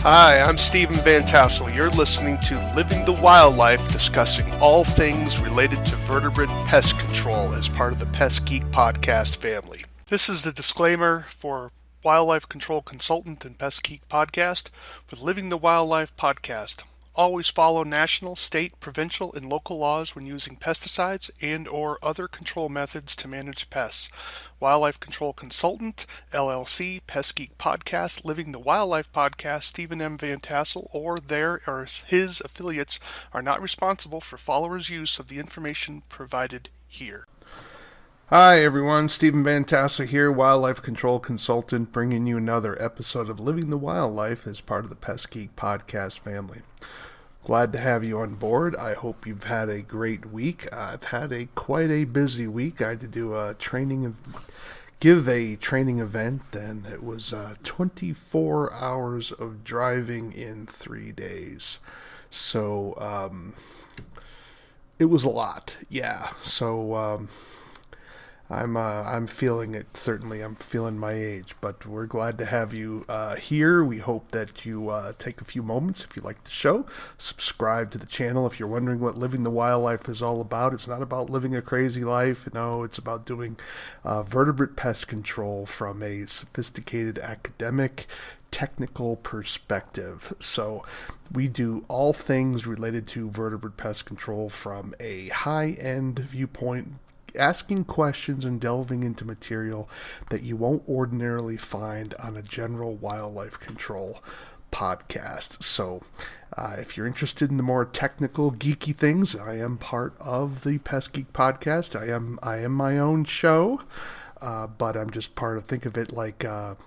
Hi, I'm Stephen Vantassel. You're listening to Living the Wildlife, discussing all things related to vertebrate pest control as part of the Pest Geek podcast family. This is the disclaimer for Wildlife Control Consultant and Pest Geek podcast for Living the Wildlife podcast. Always follow national, state, provincial, and local laws when using pesticides and or other control methods to manage pests. Wildlife Control Consultant, LLC, Pest Geek Podcast, Living the Wildlife Podcast, Stephen M. Vantassel, or their or his affiliates are not responsible for followers' use of the information provided here. Hi everyone, Stephen Vantassel here, Wildlife Control Consultant, bringing you another episode of Living the Wildlife as part of the Pest Geek Podcast family. Glad to have you on board. I hope you've had a great week. I've had quite a busy week. I had to do give a training event, and it was 24 hours of driving in 3 days. So it was a lot. Yeah. So I'm feeling it. Certainly, I'm feeling my age, but we're glad to have you here. We hope that you take a few moments, if you like the show, subscribe to the channel. If you're wondering what Living the Wildlife is all about, it's not about living a crazy life. No, it's about doing vertebrate pest control from a sophisticated academic, technical perspective. So we do all things related to vertebrate pest control from a high-end viewpoint, asking questions and delving into material that you won't ordinarily find on a general wildlife control podcast. So if you're interested in the more technical, geeky things, I am part of the Pest Geek podcast. I am my own show, but I'm just part of, think of it like the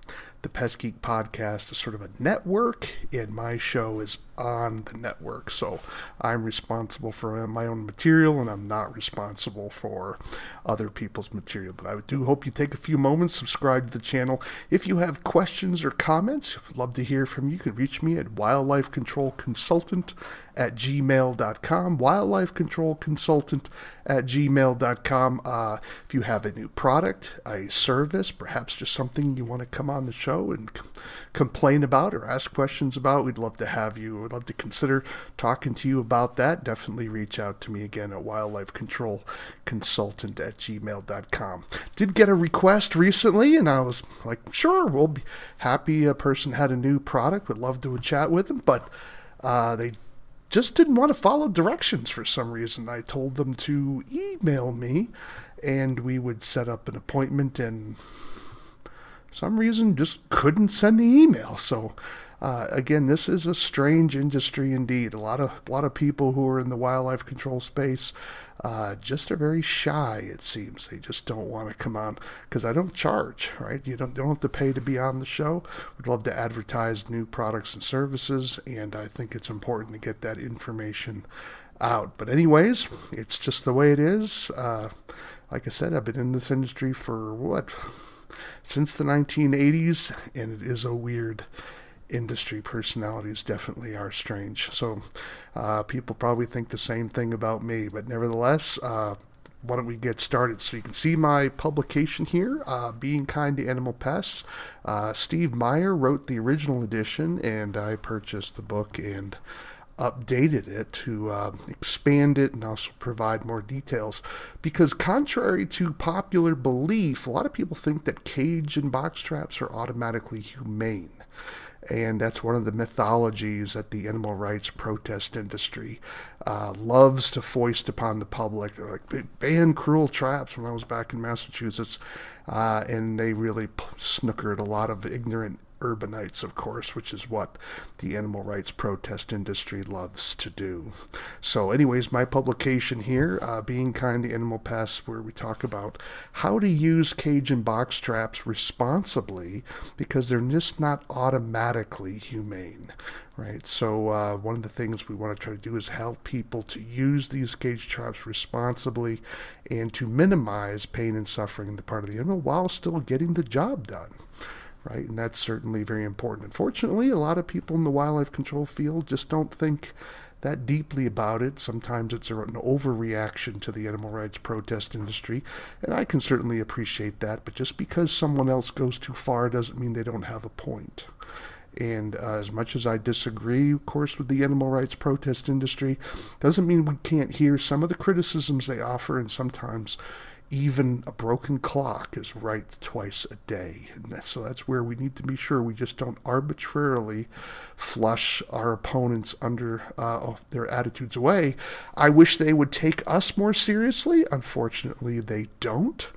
Pest Geek podcast is sort of a network, and my show is on the network. So I'm responsible for my own material, and I'm not responsible for other people's material. But I do hope you take a few moments, subscribe to the channel. If you have questions or comments, I'd love to hear from you. You can reach me at wildlifecontrolconsultant@gmail.com, wildlifecontrolconsultant@gmail.com. If you have a new product, a service, perhaps just something you want to come on the show and complain about or ask questions about, we'd love to have you. We'd love to consider talking to you about that. Definitely reach out to me again at wildlifecontrolconsultant@gmail.com. Did get a request recently, and I was like, sure, we'll be happy a person had a new product, would love to chat with them, but they just didn't want to follow directions for some reason. I told them to email me, and we would set up an appointment, and some reason just couldn't send the email. So again, this is a strange industry indeed. A lot of people who are in the wildlife control space just are very shy, it seems. They just don't want to come on because I don't charge, right? You don't have to pay to be on the show. We'd love to advertise new products and services, and I think it's important to get that information out. But anyways, it's just the way it is. Like I said, I've been in this industry for since the 1980s, and it is a weird industry. Personalities definitely are strange. So people probably think the same thing about me, but nevertheless, why don't we get started? So you can see my publication here, Being Kind to Animal Pests. Steve Meyer wrote the original edition, and I purchased the book and updated it to expand it and also provide more details, because contrary to popular belief, a lot of people think that cage and box traps are automatically humane. And that's one of the mythologies that the animal rights protest industry loves to foist upon the public. They're like, ban cruel traps when I was back in Massachusetts. And they really snookered a lot of ignorant urbanites, of course, which is what the animal rights protest industry loves to do. So anyways, my publication here, Being Kind to Animal Pests, where we talk about how to use cage and box traps responsibly, because they're just not automatically humane, right? So one of the things we want to try to do is help people to use these cage traps responsibly and to minimize pain and suffering on the part of the animal while still getting the job done. Right, and that's certainly very important. Unfortunately, a lot of people in the wildlife control field just don't think that deeply about it. Sometimes it's an overreaction to the animal rights protest industry, and I can certainly appreciate that, but just because someone else goes too far doesn't mean they don't have a point. And as much as I disagree, of course, with the animal rights protest industry, doesn't mean we can't hear some of the criticisms they offer, and sometimes even a broken clock is right twice a day. And so that's where we need to be sure we just don't arbitrarily flush our opponents under their attitudes away. I wish they would take us more seriously. Unfortunately, they don't.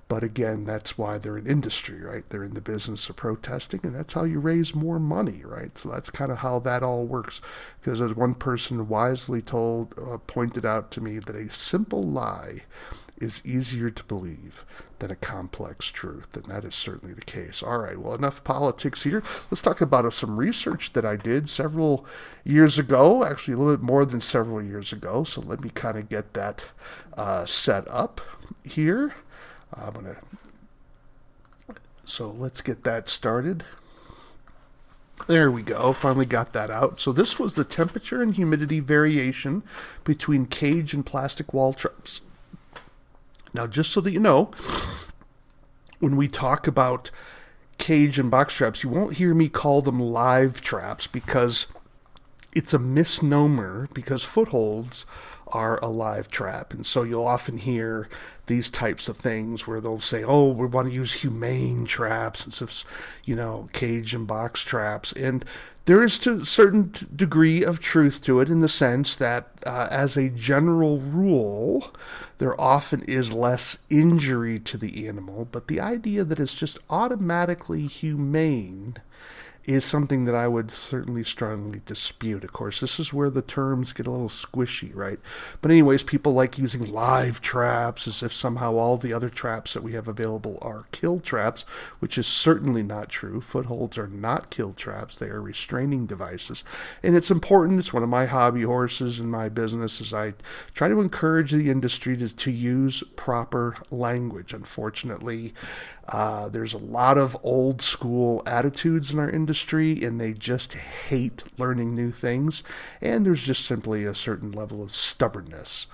But again, that's why they're an industry, right? They're in the business of protesting, and that's how you raise more money, right? So that's kind of how that all works. Because as one person wisely pointed out to me, that a simple lie is easier to believe than a complex truth, and that is certainly the case. All right, well, enough politics here. Let's talk about some research that I did several years ago, actually a little bit more than several years ago. So let me kind of get that set up here. So let's get that started. There we go. Finally got that out. So this was the temperature and humidity variation between cage and plastic wall traps. Now, just so that you know, when we talk about cage and box traps, you won't hear me call them live traps, because it's a misnomer, because footholds are a live trap. And so you'll often hear these types of things where they'll say, oh, we want to use humane traps instead of, cage and box traps. And there is to a certain degree of truth to it, in the sense that as a general rule, there often is less injury to the animal. But the idea that it's just automatically humane is something that I would certainly strongly dispute. Of course, this is where the terms get a little squishy, right? But anyways, people like using live traps as if somehow all the other traps that we have available are kill traps, which is certainly not true. Footholds are not kill traps. They are restraining devices. And it's important. It's one of my hobby horses in my business, as I try to encourage the industry to use proper language. Unfortunately, there's a lot of old school attitudes in our industry, and they just hate learning new things, and there's just simply a certain level of stubbornness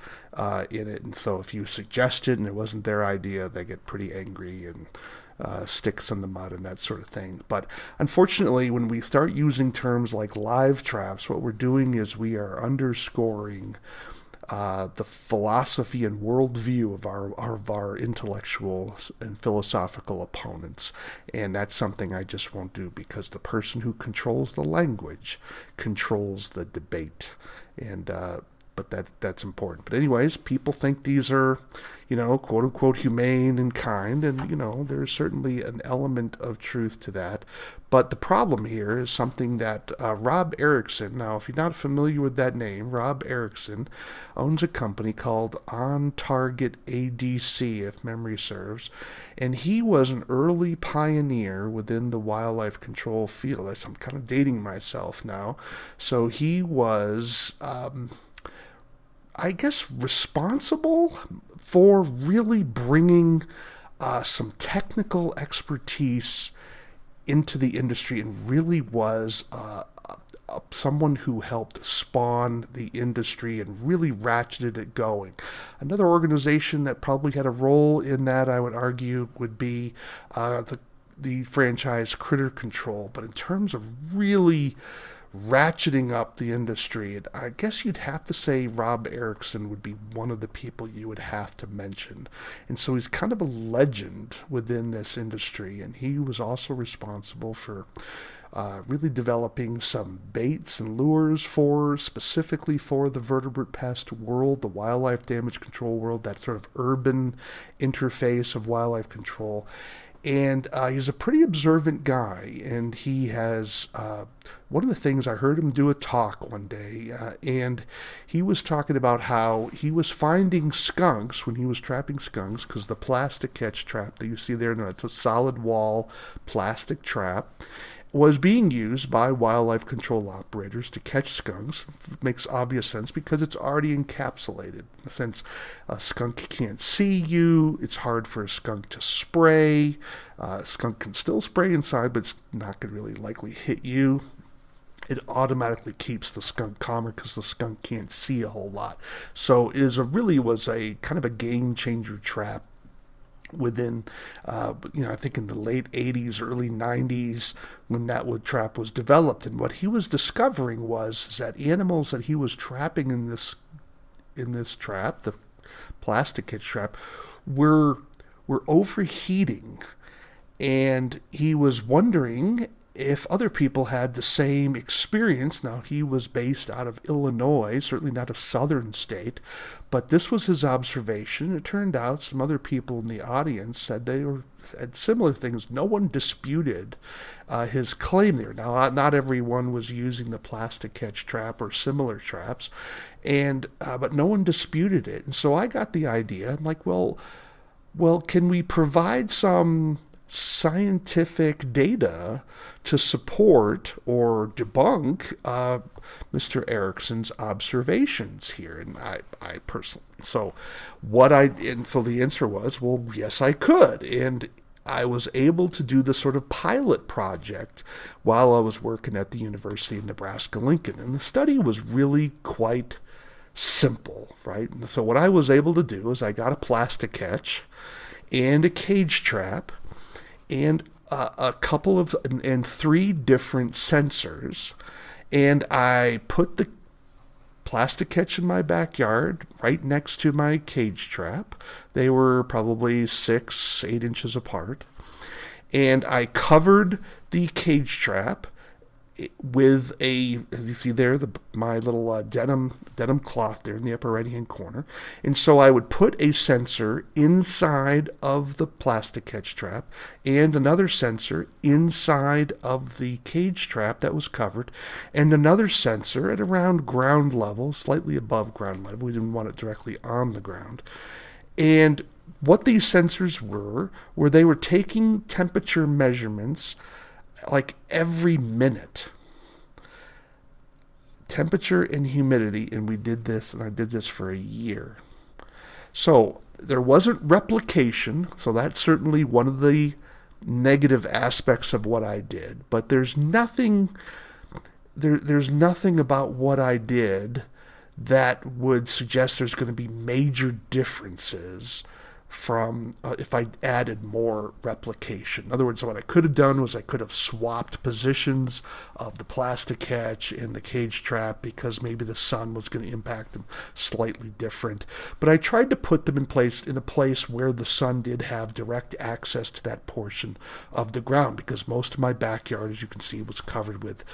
in it. And so if you suggest it and it wasn't their idea, they get pretty angry and sticks in the mud and that sort of thing. But unfortunately, when we start using terms like live traps, what we're doing is we are underscoring the philosophy and worldview of our intellectual and philosophical opponents. And that's something I just won't do, because the person who controls the language controls the debate. And but that's important. But anyways, people think these are, quote unquote humane and kind, and there's certainly an element of truth to that. But the problem here is something that Rob Erickson, now if you're not familiar with that name, Rob Erickson owns a company called On Target ADC, if memory serves, and he was an early pioneer within the wildlife control field. I'm kind of dating myself now. So he was I guess, responsible for really bringing some technical expertise into the industry, and really was someone who helped spawn the industry and really ratcheted it going. Another organization that probably had a role in that, I would argue, would be the franchise Critter Control. But in terms of really ratcheting up the industry, and I guess you'd have to say Rob Erickson would be one of the people you would have to mention. And so he's kind of a legend within this industry, and he was also responsible for really developing some baits and lures specifically for the vertebrate pest world, the wildlife damage control world, that sort of urban interface of wildlife control. And he's a pretty observant guy, and he has, one of the things, I heard him do a talk one day, and he was talking about how he was finding skunks when he was trapping skunks, because the plastic catch trap that you see there, it's a solid wall plastic trap, was being used by wildlife control operators to catch skunks. It makes obvious sense because it's already encapsulated. Since a skunk can't see you, it's hard for a skunk to spray. A skunk can still spray inside, but it's not going to really likely hit you. It automatically keeps the skunk calmer because the skunk can't see a whole lot. So it really was a kind of a game changer trap within, I think in the late 80s, early 90s, when that wood trap was developed. And what he was discovering was that animals that he was trapping in this trap, the plastic catch trap, were overheating. And he was wondering if other people had the same experience. Now, he was based out of Illinois, certainly not a southern state, but this was his observation. It turned out some other people in the audience said they had similar things. No one disputed his claim there. Now, not everyone was using the plastic catch trap or similar traps, but no one disputed it. And so I got the idea. I'm like, well, can we provide some scientific data to support or debunk Mr. Erickson's observations here? And I personally, so the answer was, well, yes, I could. And I was able to do this sort of pilot project while I was working at the University of Nebraska-Lincoln. And the study was really quite simple, right? And so what I was able to do is I got a plastic catch and a cage trap and a couple of and three different sensors, and I put the plastic catch in my backyard right next to my cage trap. They were probably 6-8 inches apart, and I covered the cage trap with as you see there, my little denim cloth there in the upper right-hand corner. And so I would put a sensor inside of the plastic catch trap and another sensor inside of the cage trap that was covered, and another sensor at around ground level, slightly above ground level. We didn't want it directly on the ground. And what these sensors were they were taking temperature measurements like every minute, temperature and humidity, and I did this for a year. So there wasn't replication, so that's certainly one of the negative aspects of what I did, but there's nothing about what I did that would suggest there's going to be major differences from if I added more replication. In other words, what I could have done was I could have swapped positions of the plastic catch and the cage trap because maybe the sun was going to impact them slightly different. But I tried to put them in a place where the sun did have direct access to that portion of the ground, because most of my backyard, as you can see, was covered with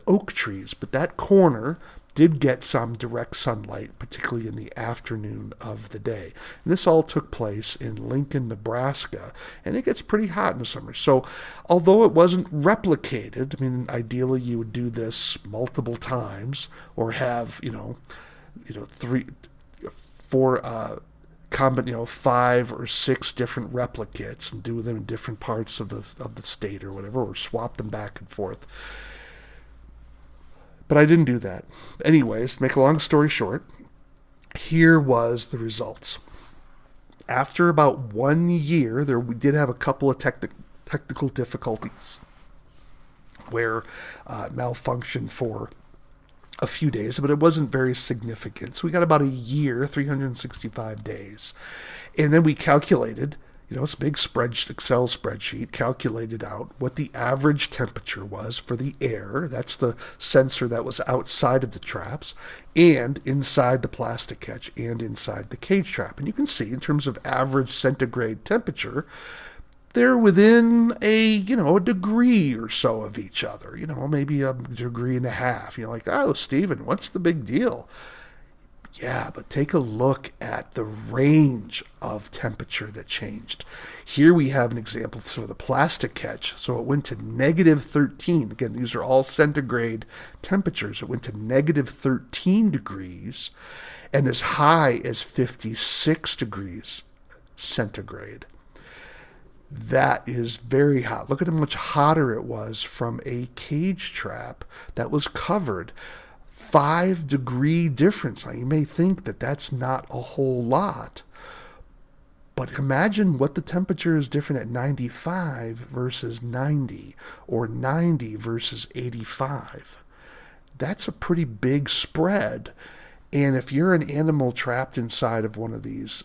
oak trees. But that corner did get some direct sunlight, particularly in the afternoon of the day. And this all took place in Lincoln, Nebraska, and it gets pretty hot in the summer. So although it wasn't replicated, I mean, ideally you would do this multiple times or have, 5 or 6 different replicates and do them in different parts of the state or whatever, or swap them back and forth. But I didn't do that. Anyways, to make a long story short, here was the results. After about 1 year, we did have a couple of technical difficulties where malfunctioned for a few days, but it wasn't very significant. So we got about a year, 365 days. And then we calculated, it's a big Excel spreadsheet, calculated out what the average temperature was for the air. That's the sensor that was outside of the traps and inside the plastic catch and inside the cage trap. And you can see in terms of average centigrade temperature, they're within a degree or so of each other, maybe a degree and a half. Like, oh, Stephen, what's the big deal? Yeah, but take a look at the range of temperature that changed. Here we have an example for the plastic catch. So it went to -13. Again, these are all centigrade temperatures. It went to -13 degrees and as high as 56 degrees centigrade. That is very hot. Look at how much hotter it was from a cage trap that was covered. 5-degree difference. Now, you may think that that's not a whole lot, but imagine what the temperature is different at 95 versus 90, or 90 versus 85. That's a pretty big spread. And if you're an animal trapped inside of one of these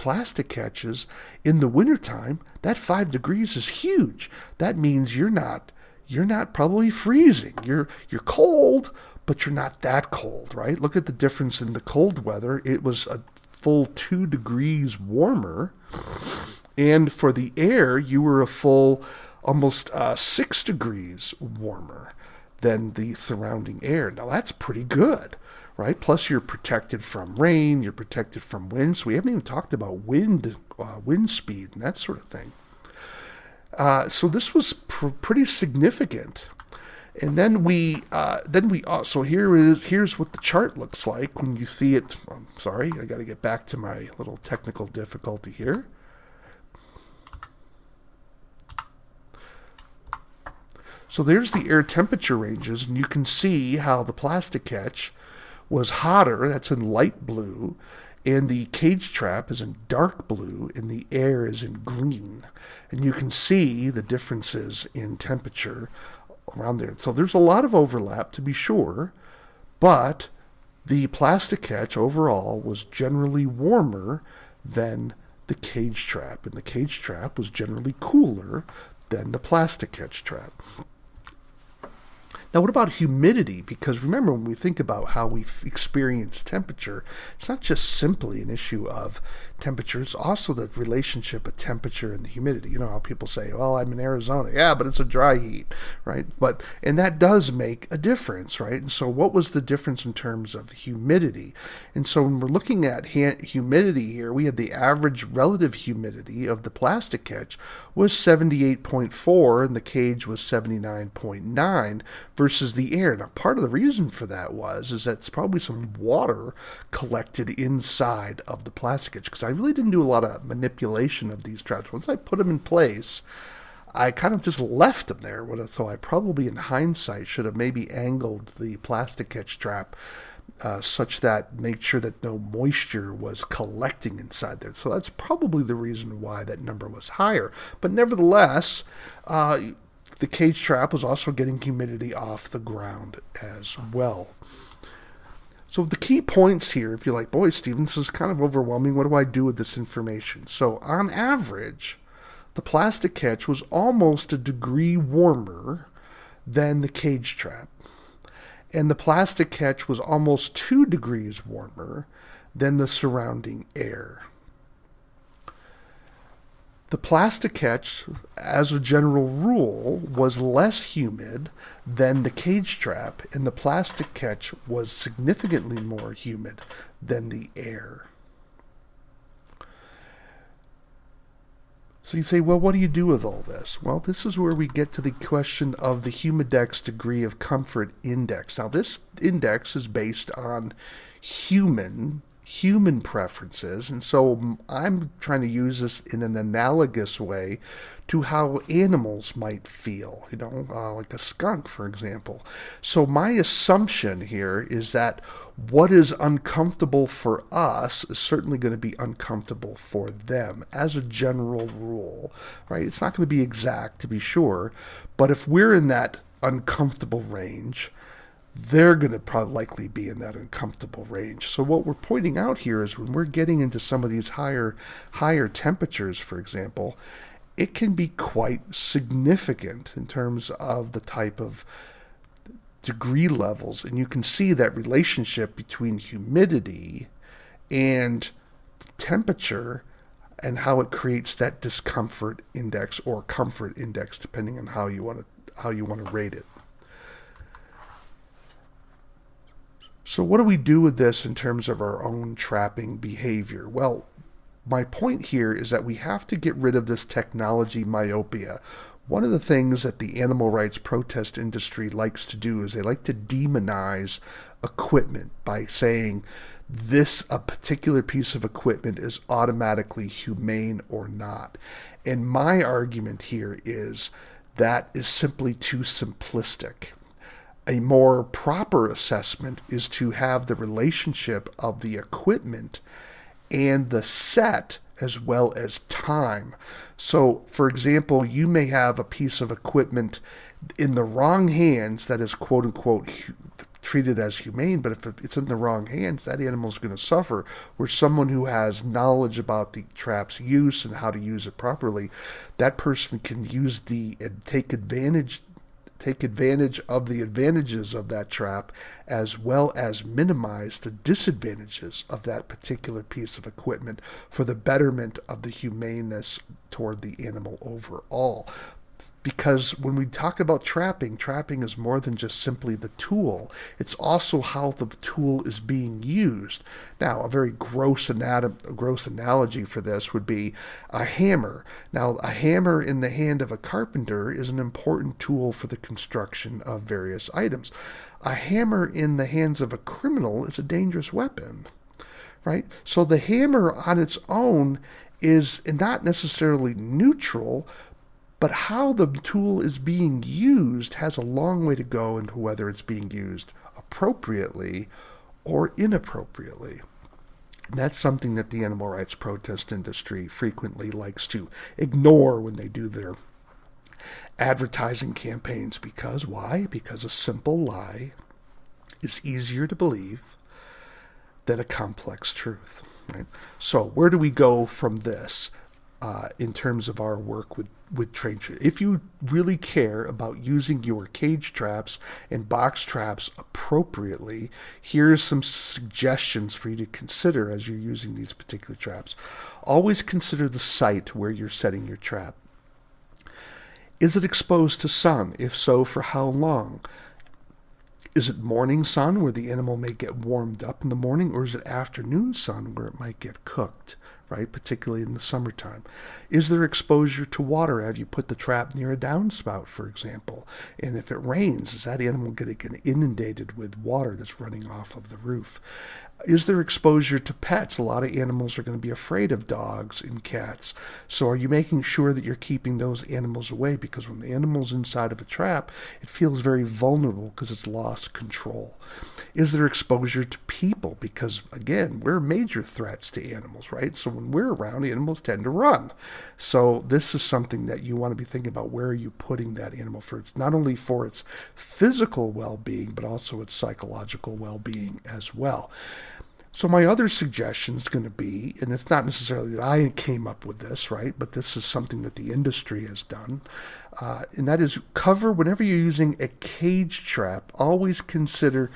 plastic catches in the wintertime, that 5 degrees is huge. That means you're not probably freezing. You're cold, but you're not that cold, right? Look at the difference in the cold weather. It was a full 2 degrees warmer. And for the air, you were a full almost 6 degrees warmer than the surrounding air. Now that's pretty good, right? Plus you're protected from rain, you're protected from wind. So we haven't even talked about wind speed and that sort of thing. So this was pretty significant. And then here's what the chart looks like when you see it. I'm sorry, I got to get back to my little technical difficulty here. So there's the air temperature ranges, and you can see how the plastic catch was hotter, that's in light blue, and the cage trap is in dark blue, and the air is in green. And you can see the differences in temperature around there. So there's a lot of overlap, to be sure, but the plastic catch overall was generally warmer than the cage trap, and the cage trap was generally cooler than the plastic catch trap. Now, what about humidity? Because remember, when we think about how we experience temperature, it's not just simply an issue of temperature. It's also the relationship of temperature and the humidity. You know how people say, well, I'm in Arizona. Yeah, but it's a dry heat, right? And that does make a difference, right? And so what was the difference in terms of humidity? And so when we're looking at humidity here, we had the average relative humidity of the plastic catch was 78.4 and the cage was 79.9 versus the air. Now, part of the reason for that is that's probably some water collected inside of the plastic catch, because I really didn't do a lot of manipulation of these traps. Once I put them in place, I kind of just left them there. So I probably, in hindsight, should have maybe angled the plastic catch trap such that made sure that no moisture was collecting inside there. So that's probably the reason why that number was higher. But nevertheless, the cage trap was also getting humidity off the ground as well. So the key points here, if you're like, boy, Stephen, this is kind of overwhelming. What do I do with this information? So on average, the plastic catch was almost a degree warmer than the cage trap. And the plastic catch was almost 2 degrees warmer than the surrounding air. The plastic catch, as a general rule, was less humid than the cage trap, and the plastic catch was significantly more humid than the air. So you say, well, what do you do with all this? Well, this is where we get to the question of the Humidex degree of comfort index. Now, this index is based on human preferences, and so I'm trying to use this in an analogous way to how animals might feel, like a skunk, for example. So my assumption here is that what is uncomfortable for us is certainly going to be uncomfortable for them as a general rule, right? It's not going to be exact, to be sure, but if we're in that uncomfortable range, they're going to probably likely be in that uncomfortable range. So what we're pointing out here is when we're getting into some of these higher temperatures, for example, it can be quite significant in terms of the type of degree levels. And you can see that relationship between humidity and temperature and how it creates that discomfort index or comfort index, depending on how you want to rate it. So what do we do with this in terms of our own trapping behavior? Well, my point here is that we have to get rid of this technology myopia. One of the things that the animal rights protest industry likes to do is they like to demonize equipment by saying a particular piece of equipment is automatically humane or not. And my argument here is that is simply too simplistic. A more proper assessment is to have the relationship of the equipment and the set as well as time. So, for example, you may have a piece of equipment in the wrong hands that is quote-unquote treated as humane, but if it's in the wrong hands, that animal's going to suffer. Where someone who has knowledge about the trap's use and how to use it properly, that person can use and take advantage of the advantages of that trap, as well as minimize the disadvantages of that particular piece of equipment for the betterment of the humaneness toward the animal overall. Because when we talk about trapping is more than just simply the tool. It's also how the tool is being used. Now, a very gross analogy for this would be a hammer. Now, a hammer in the hand of a carpenter is an important tool for the construction of various items. A hammer in the hands of a criminal is a dangerous weapon, right? So the hammer on its own is not necessarily neutral, but how the tool is being used has a long way to go into whether it's being used appropriately or inappropriately. That's something that the animal rights protest industry frequently likes to ignore when they do their advertising campaigns. Because why? Because a simple lie is easier to believe than a complex truth. Right? So where do we go from this in terms of our work with train traps? If you really care about using your cage traps and box traps appropriately, here's some suggestions for you to consider as you're using these particular traps. Always consider the site where you're setting your trap. Is it exposed to sun? If so, for how long? Is it morning sun where the animal may get warmed up in the morning, or is it afternoon sun where it might get cooked, right? Particularly in the summertime. Is there exposure to water? Have you put the trap near a downspout, for example? And if it rains, is that animal going to get inundated with water that's running off of the roof? Is there exposure to pets? A lot of animals are going to be afraid of dogs and cats. So are you making sure that you're keeping those animals away? Because when the animal's inside of a trap, it feels very vulnerable because it's lost control. Is there exposure to people? Because, again, we're major threats to animals, right? So when we're around, animals tend to run. So this is something that you want to be thinking about. Where are you putting that animal for? It's not only for its physical well-being, but also its psychological well-being as well. So my other suggestion is going to be, and it's not necessarily that I came up with this, right, but this is something that the industry has done, and that is whenever you're using a cage trap, always consider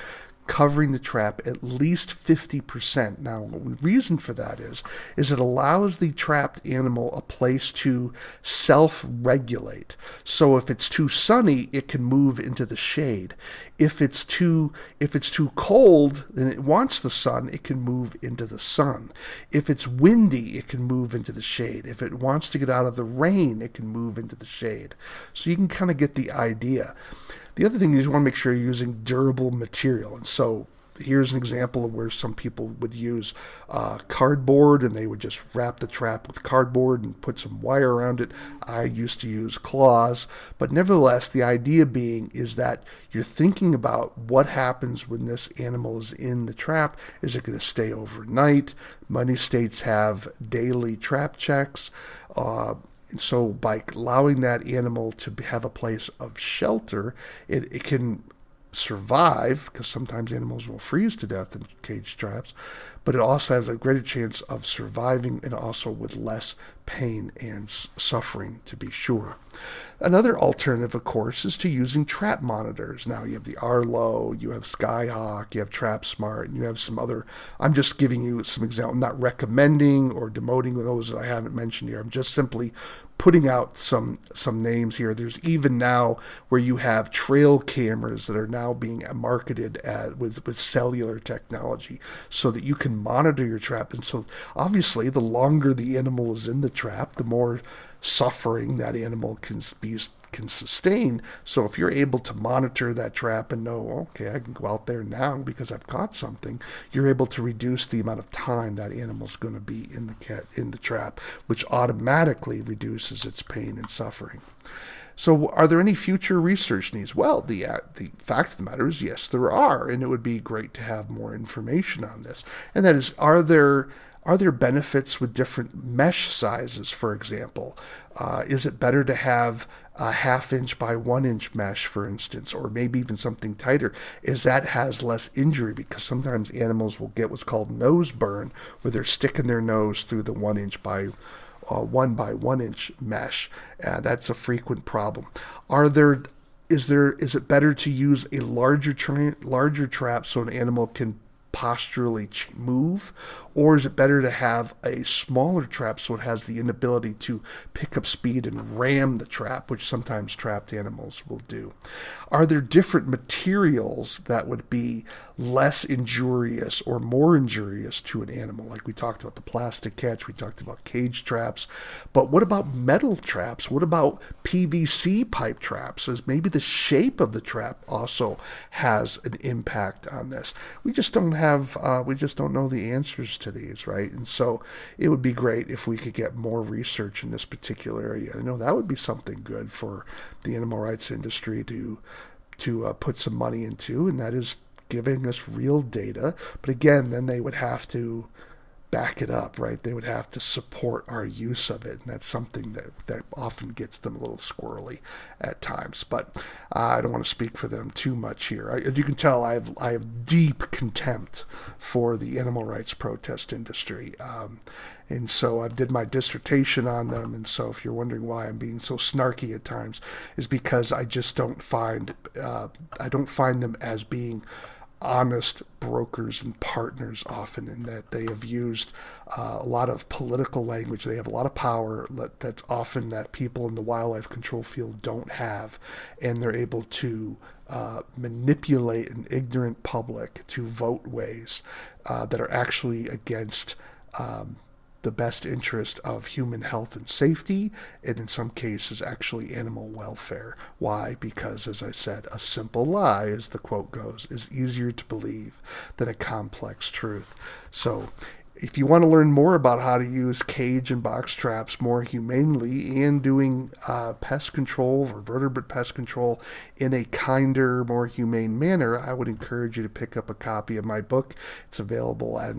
covering the trap at least 50%. Now, the reason for that is it allows the trapped animal a place to self-regulate. So if it's too sunny, it can move into the shade. If it's too cold and it wants the sun, it can move into the sun. If it's windy, it can move into the shade. If it wants to get out of the rain, it can move into the shade. So you can kind of get the idea. The other thing is you want to make sure you're using durable material. And so here's an example of where some people would use cardboard, and they would just wrap the trap with cardboard and put some wire around it. I used to use claws. But nevertheless, the idea being is that you're thinking about what happens when this animal is in the trap. Is it going to stay overnight? Many states have daily trap checks. And so by allowing that animal to have a place of shelter, it can survive, because sometimes animals will freeze to death in cage traps, but it also has a greater chance of surviving, and also with less pain and suffering, to be sure. Another alternative, of course, is to using trap monitors. Now you have the Arlo, you have Skyhawk, you have TrapSmart, and you have some other. I'm just giving you some examples. I'm not recommending or demoting those that I haven't mentioned here. I'm just simply putting out some names here. There's even now where you have trail cameras that are now being marketed with cellular technology, so that you can monitor your trap. And so obviously the longer the animal is in the trap, the more suffering that animal can sustain. So if you're able to monitor that trap and know, okay, I can go out there now because I've caught something, you're able to reduce the amount of time that animal's going to be in the trap, which automatically reduces its pain and suffering. So are there any future research needs? Well, the fact of the matter is, yes, there are, and it would be great to have more information on this. And that is, are there Are there benefits with different mesh sizes, for example? Is it better to have a 1/2 inch by 1 inch mesh, for instance, or maybe even something tighter? Is that has less injury? Because sometimes animals will get what's called nose burn, where they're sticking their nose through the 1 inch by 1 inch mesh. That's a frequent problem. Are there is it better to use a larger trap so an animal can posturally move, or is it better to have a smaller trap so it has the inability to pick up speed and ram the trap, which sometimes trapped animals will do? Are there different materials that would be less injurious or more injurious to an animal? Like we talked about the plastic catch, we talked about cage traps, but what about metal traps? What about PVC pipe traps? As maybe the shape of the trap also has an impact on this. We just don't know the answers to these, right? And so it would be great if we could get more research in this particular area. I know that would be something good for the animal rights industry to put some money into, and that is giving us real data. But again, then they would have to back it up, right? They would have to support our use of it, and that's something that often gets them a little squirrely at times. But I don't want to speak for them too much here. As you can tell, I have deep contempt for the animal rights protest industry. And so I did my dissertation on them, and so if you're wondering why I'm being so snarky at times, is because I just don't find them as being honest brokers and partners often, in that they have used a lot of political language. They have a lot of power that's often that people in the wildlife control field don't have, and they're able to manipulate an ignorant public to vote ways that are actually against the best interest of human health and safety, and in some cases actually animal welfare. Why? Because, as I said, a simple lie, as the quote goes, is easier to believe than a complex truth. So if you want to learn more about how to use cage and box traps more humanely and doing pest control or vertebrate pest control in a kinder, more humane manner, I would encourage you to pick up a copy of my book. It's available at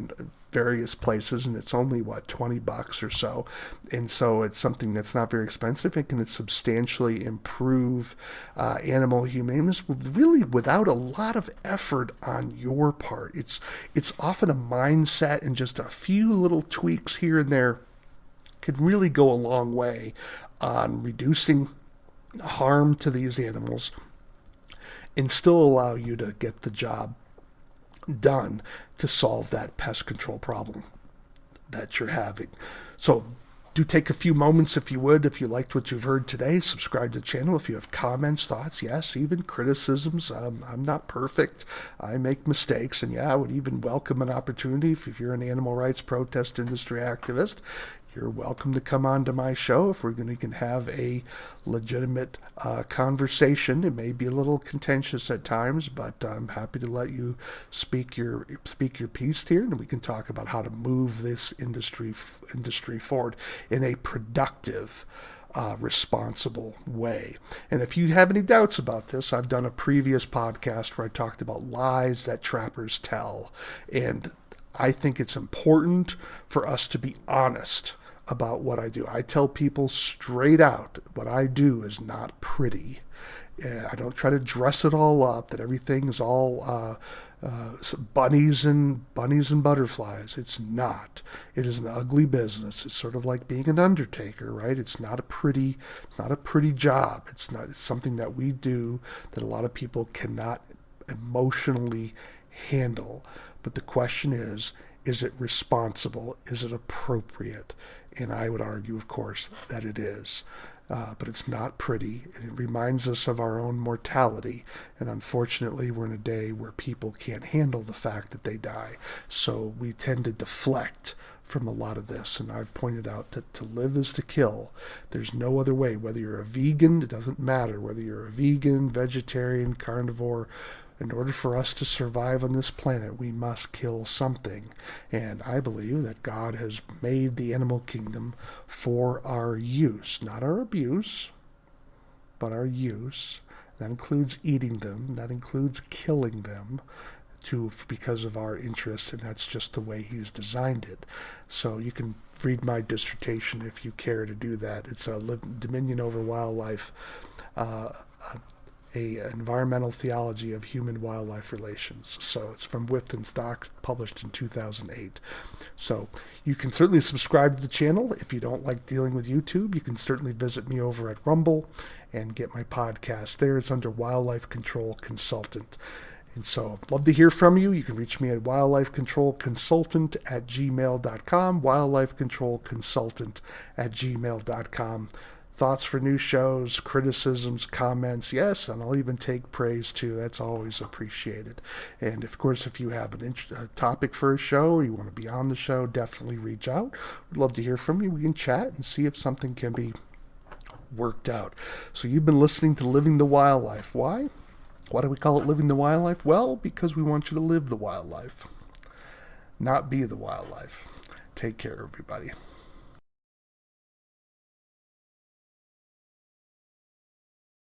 various places, and it's only $20 or so, and so it's something that's not very expensive. It can substantially improve animal humaneness, really without a lot of effort on your part. It's often a mindset, and just a few little tweaks here and there can really go a long way on reducing harm to these animals and still allow you to get the job done to solve that pest control problem that you're having. So do take a few moments, if you would, if you liked what you've heard today, subscribe to the channel. If you have comments, thoughts, yes, even criticisms, I'm not perfect. I make mistakes, and I would even welcome an opportunity if you're an animal rights protest industry activist. You're welcome to come on to my show if we can have a legitimate conversation. It may be a little contentious at times, but I'm happy to let you speak your piece here, and we can talk about how to move this industry forward in a productive, responsible way. And if you have any doubts about this, I've done a previous podcast where I talked about lies that trappers tell, and I think it's important for us to be honest about what I do. I tell people straight out, what I do is not pretty. I don't try to dress it all up, that everything is all bunnies and butterflies. It's not. It is an ugly business. It's sort of like being an undertaker, right? It's not a pretty job. It's something that we do that a lot of people cannot emotionally handle. But the question is it responsible? Is it appropriate? And I would argue, of course, that it is. But it's not pretty, and it reminds us of our own mortality. And unfortunately, we're in a day where people can't handle the fact that they die. So we tend to deflect from a lot of this. And I've pointed out that to live is to kill. There's no other way. Whether you're a vegan, it doesn't matter. Whether you're a vegan, vegetarian, carnivore, in order for us to survive on this planet, we must kill something. And I believe that God has made the animal kingdom for our use, not our abuse, but our use. That includes eating them. That includes killing them. because of our interest, and that's just the way he's designed it. So you can read my dissertation if you care to do that. It's a Dominion over Wildlife, a environmental theology of human-wildlife relations. So it's from Wifton Stock, published in 2008. So you can certainly subscribe to the channel. If you don't like dealing with YouTube, you can certainly visit me over at Rumble and get my podcast there. It's under Wildlife Control Consultant. And so I'd love to hear from you. You can reach me at wildlifecontrolconsultant@gmail.com, wildlifecontrolconsultant@gmail.com. Thoughts for new shows, criticisms, comments, yes, and I'll even take praise too. That's always appreciated. And of course, if you have a topic for a show or you want to be on the show, definitely reach out. We'd love to hear from you. We can chat and see if something can be worked out. So you've been listening to Living the Wildlife. Why? Why do we call it Living the Wildlife? Well, because we want you to live the wildlife, not be the wildlife. Take care, everybody.